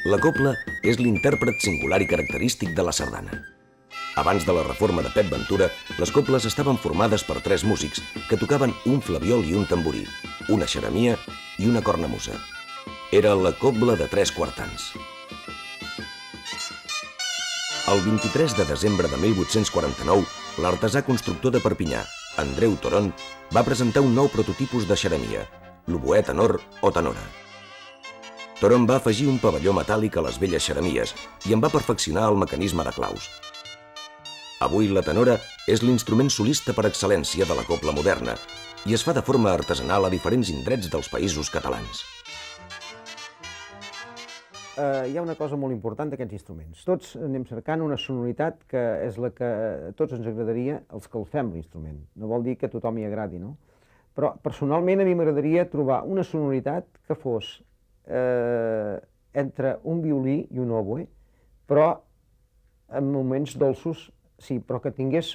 La cobla és l'intèrpret singular i característic de la sardana. Abans de la reforma de Pep Ventura, les cobles estaven formades per 3 músics que tocaven un flabiol i un tamborí, una xeremia i una cornamusa. Era la cobla de 3 quartans. El 23 de desembre de 1849, l'artesà constructor de Perpinyà, Andreu Toron, va presentar un nou prototipus de xeremia, l'oboè tenor o tenora. Toron va afegir un pavelló metàl·lic a les velles xeremies i en va perfeccionar el mecanisme de claus. Avui la tenora és l'instrument solista per excel·lència de la cobla moderna i es fa de forma artesanal a diferents indrets dels països catalans. Hi ha una cosa molt important d'aquests instruments. Tots anem cercant una sonoritat que és la que a tots ens agradaria els que el fem l'instrument. No vol dir que a tothom hi agradi, no? Però personalment a mi m'agradaria trobar una sonoritat que fos entre un violí i un oboè, però en moments dolços, sí, però que tingués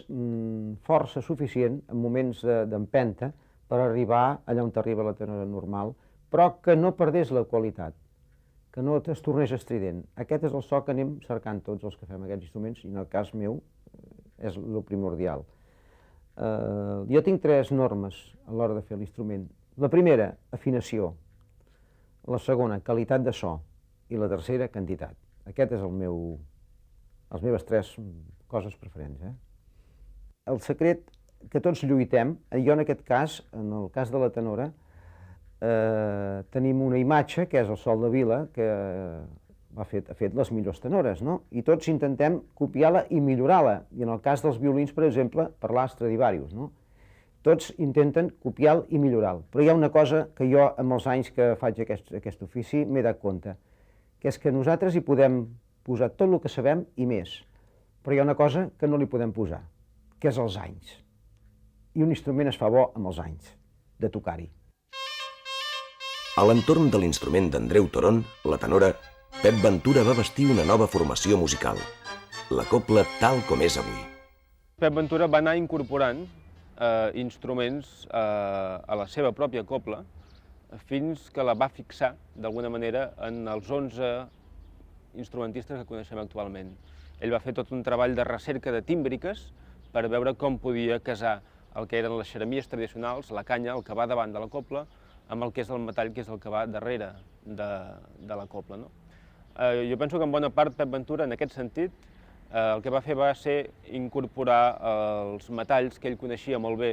força suficient en moments d'empenta per arribar allà on arriba la tenora normal, però que no perdés la qualitat, que no es tornés estrident. Aquest és el so que anem cercant tots els que fem aquests instruments, i en el cas meu és el primordial. Jo tinc 3 normes a l'hora de fer l'instrument. La primera, afinació. La segona, qualitat de so. I la tercera, quantitat. Aquest és les meves 3 coses preferents. El secret que tots lluitem, jo en aquest cas, en el cas de la tenora, tenim una imatge, que és el Sol de Vila, que ha fet les millors tenores, no? I tots intentem copiar-la i millorar-la. I en el cas dels violins, per exemple, parlar Stradivarius, no? Tots intenten copiar-lo i millorar-lo. Però hi ha una cosa que jo, amb els anys que faig aquest ofici, m'he dat compte, que és que nosaltres hi podem posar tot el que sabem i més. Però hi ha una cosa que no li podem posar, que és els anys. I un instrument es fa bo amb els anys de tocar-hi. A l'entorn de l'instrument d'Andreu Toron, la tenora, Pep Ventura va vestir una nova formació musical, la cobla tal com és avui. Pep Ventura va anar incorporant instruments a la seva pròpia cobla fins que la va fixar, d'alguna manera, en els 11 instrumentistes que coneixem actualment. Ell va fer tot un treball de recerca de tímbriques per veure com podia casar el que eren les xeremies tradicionals, la canya, el que va davant de la cobla, amb el que és el metall, que és el que va darrere de la cobla. Jo penso que en bona part Pep Ventura, en aquest sentit, el que va fer va ser incorporar els metalls que ell coneixia molt bé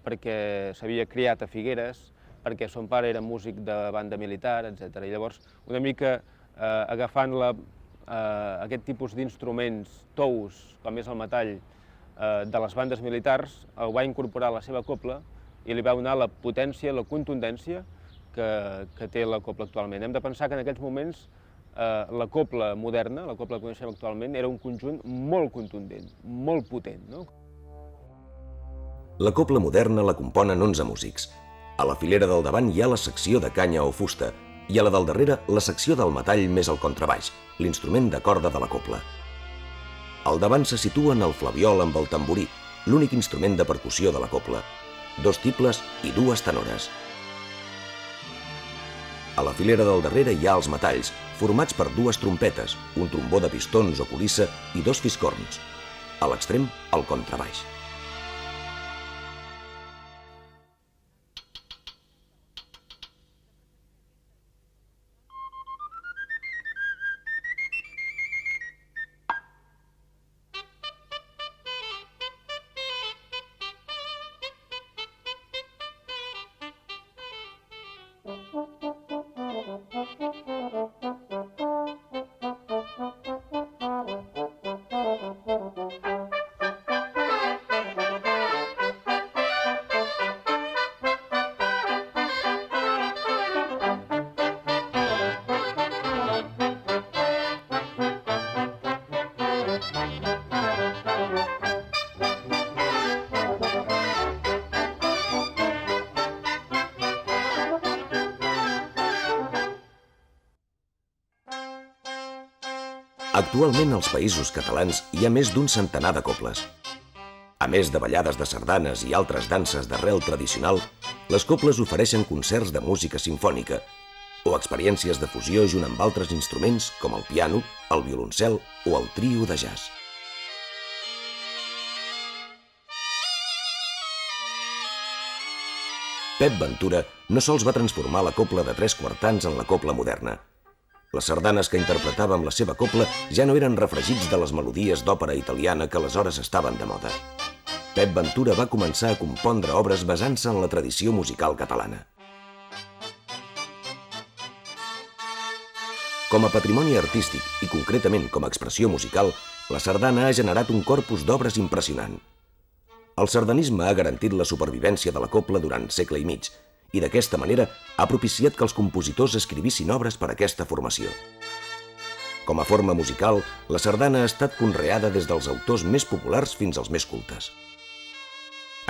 perquè s'havia criat a Figueres, perquè son pare era músic de banda militar, etc. I llavors, una mica agafant aquest tipus d'instruments tous, com és el metall, de les bandes militars, el va incorporar a la seva cobla i li va donar la potència, la contundència que té la cobla actualment. Hem de pensar que en aquests moments la cobla moderna, la cobla que coneixem actualment, era un conjunt molt contundent, molt potent. La cobla moderna la componen 11 músics. A la filera del davant hi ha la secció de canya o fusta i a la del darrere la secció del metall més el contrabaix, l'instrument de corda de la cobla. Al davant se situen el flabiol amb el tamborí, l'únic instrument de percussió de la cobla, 2 tibles i 2 tenores. A la filera del darrere hi ha els metalls, formats per 2 trompetes, un trombó de pistons o colissa i 2 fiscorns. A l'extrem, el contrabaix. Actualment als Països Catalans hi ha més d'un centenar de cobles. A més de ballades de sardanes i altres danses d'arrel tradicional, les cobles ofereixen concerts de música simfònica, o experiències de fusió junt amb altres instruments com el piano, el violoncel o el trio de jazz. Pep Ventura no sols va transformar la cobla de 3 quartans en la cobla moderna. Les sardanes que interpretava amb la seva cobla ja no eren refregits de les melodies d'òpera italiana que aleshores estaven de moda. Pep Ventura va començar a compondre obres basant-se en la tradició musical catalana. Com a patrimoni artístic i concretament com a expressió musical, la sardana ha generat un corpus d'obres impressionant. El sardanisme ha garantit la supervivència de la cobla durant segle i mig i d'aquesta manera ha propiciat que els compositors escrivissin obres per a aquesta formació. Com a forma musical, la sardana ha estat conreada des dels autors més populars fins als més cultes.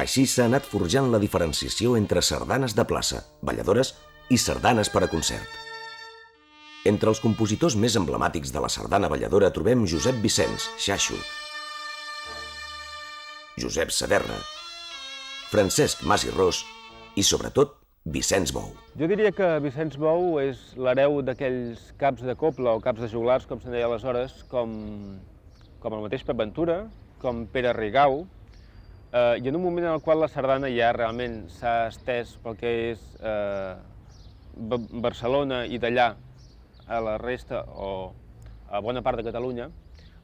Així s'ha anat forjant la diferenciació entre sardanes de plaça, balladores i sardanes per a concert. Entre els compositors més emblemàtics de la sardana balladora trobem Josep Vicenç, Xaxo, Josep Saderna, Francesc Mas i Ros i, sobretot, Vicenç Bou. Jo diria que Vicenç Bou és l'hereu d'aquells caps de cobla o caps de joglars, com se'n deia aleshores, com el mateix Pep Ventura, com Pere Rigau, i en un moment en el qual la sardana ja realment s'ha estès pel que és Barcelona i d'allà a la resta o a bona part de Catalunya,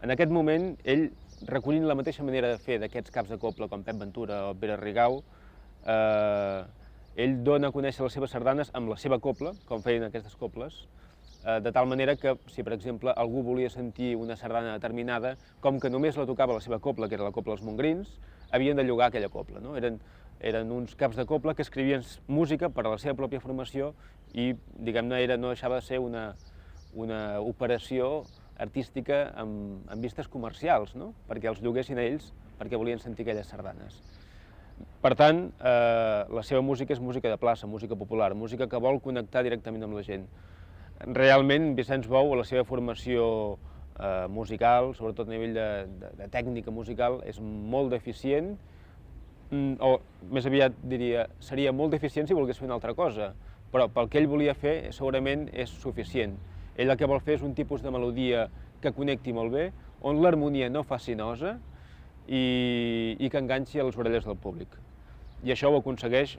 en aquest moment ell, recollint la mateixa manera de fer d'aquests caps de cobla com Pep Ventura o Pere Rigau, ell dona a conèixer les seves sardanes amb la seva cobla, com feien aquestes cobles, de tal manera que, si per exemple algú volia sentir una sardana determinada, com que només la tocava la seva cobla, que era la cobla dels Mongrins, havien de llogar aquella cobla. Eren uns caps de cobla que escrivien música per a la seva pròpia formació i, diguem-ne, no deixava de ser una operació artística amb vistes comercials, perquè els lloguessin a ells perquè volien sentir aquelles sardanes. Per tant, la seva música és música de plaça, música popular, música que vol connectar directament amb la gent. Realment, Vicenç Bou, a la seva formació musical, sobretot a nivell de tècnica musical, és molt deficient, o més aviat diria, seria molt deficient si volgués fer una altra cosa, però pel que ell volia fer segurament és suficient. Ell el que vol fer és un tipus de melodia que connecti molt bé, on l'harmonia no faci nosa i que enganxi a les orelles del públic. I això ho aconsegueix,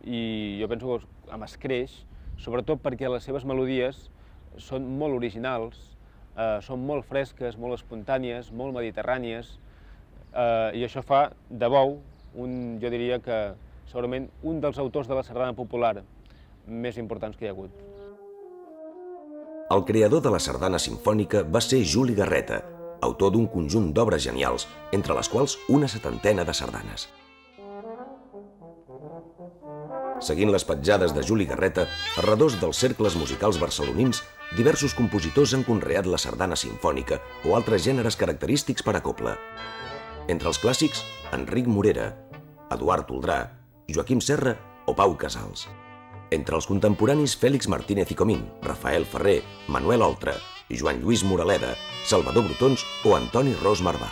i jo penso que amb escreix, sobretot perquè les seves melodies són molt originals, són molt fresques, molt espontànies, molt mediterrànies, i això fa de Bou, jo diria que segurament un dels autors de la sardana popular més importants que hi ha hagut. El creador de la sardana simfònica va ser Juli Garreta, autor d'un conjunt d'obres genials, entre les quals una 70ena de sardanes. Seguint les petjades de Juli Garreta, a redós dels cercles musicals barcelonins, diversos compositors han conreat la sardana simfònica o altres gèneres característics per a cobla. Entre els clàssics, Enric Morera, Eduard Toldrà, Joaquim Serra o Pau Casals. Entre els contemporanis, Fèlix Martínez i Comín, Rafael Ferrer, Manuel Oltra, Joan Lluís Moraleda, Salvador Brotons o Antoni Ros Marvà.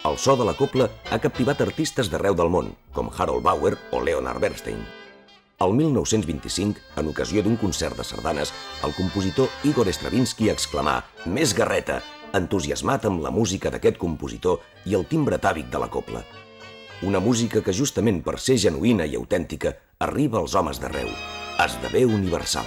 El so de la cobla ha captivat artistes d'arreu del món, com Harold Bauer o Leonard Bernstein. El 1925, en ocasió d'un concert de sardanes, el compositor Igor Stravinsky exclamà «Més Garreta!», entusiasmat amb la música d'aquest compositor i el timbre atàvic de la cobla. Una música que, justament per ser genuïna i autèntica, arriba als homes d'arreu. Esdevé universal.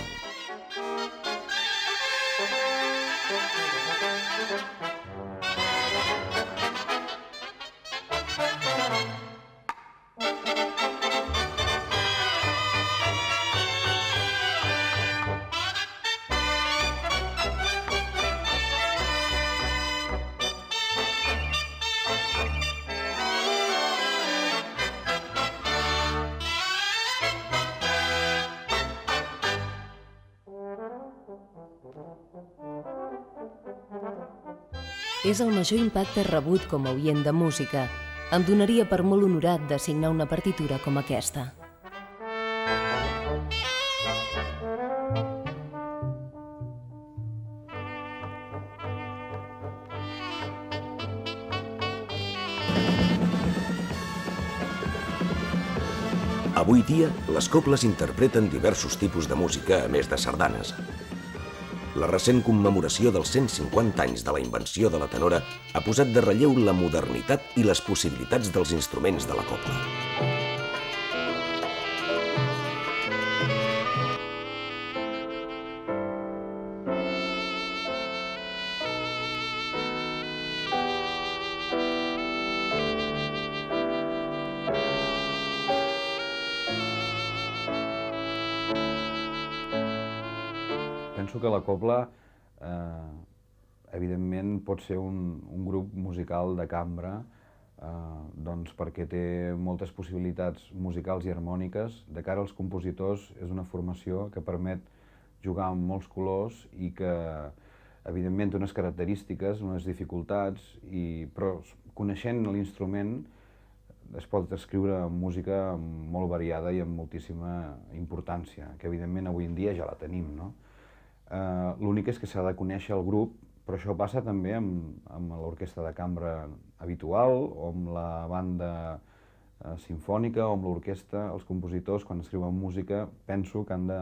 És el major impacte rebut com a oient de música. Em donaria per molt honorat de signar una partitura com aquesta. Avui dia, les cobles interpreten diversos tipus de música, a més de sardanes. La recent commemoració dels 150 anys de la invenció de la tenora ha posat de relleu la modernitat i les possibilitats dels instruments de la cobla. Penso que la cobla, evidentment, pot ser un grup musical de cambra, doncs perquè té moltes possibilitats musicals i harmòniques. De cara als compositors és una formació que permet jugar amb molts colors i que, evidentment, té unes característiques, unes dificultats, però coneixent l'instrument es pot escriure música molt variada i amb moltíssima importància, que evidentment avui en dia ja la tenim, no? L'únic és que s'ha de conèixer el grup, però això passa també amb l'orquestra de cambra habitual o amb la banda simfònica o amb l'orquestra. Els compositors, quan escriuen música, penso que han de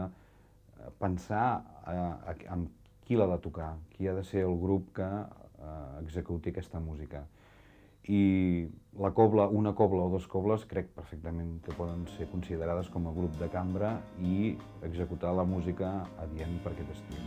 pensar en qui l'ha de tocar, qui ha de ser el grup que executi aquesta música. I la cobla, una cobla o dos cobles, crec perfectament que poden ser considerades com a grup de cambra i executar la música adient per aquest estil.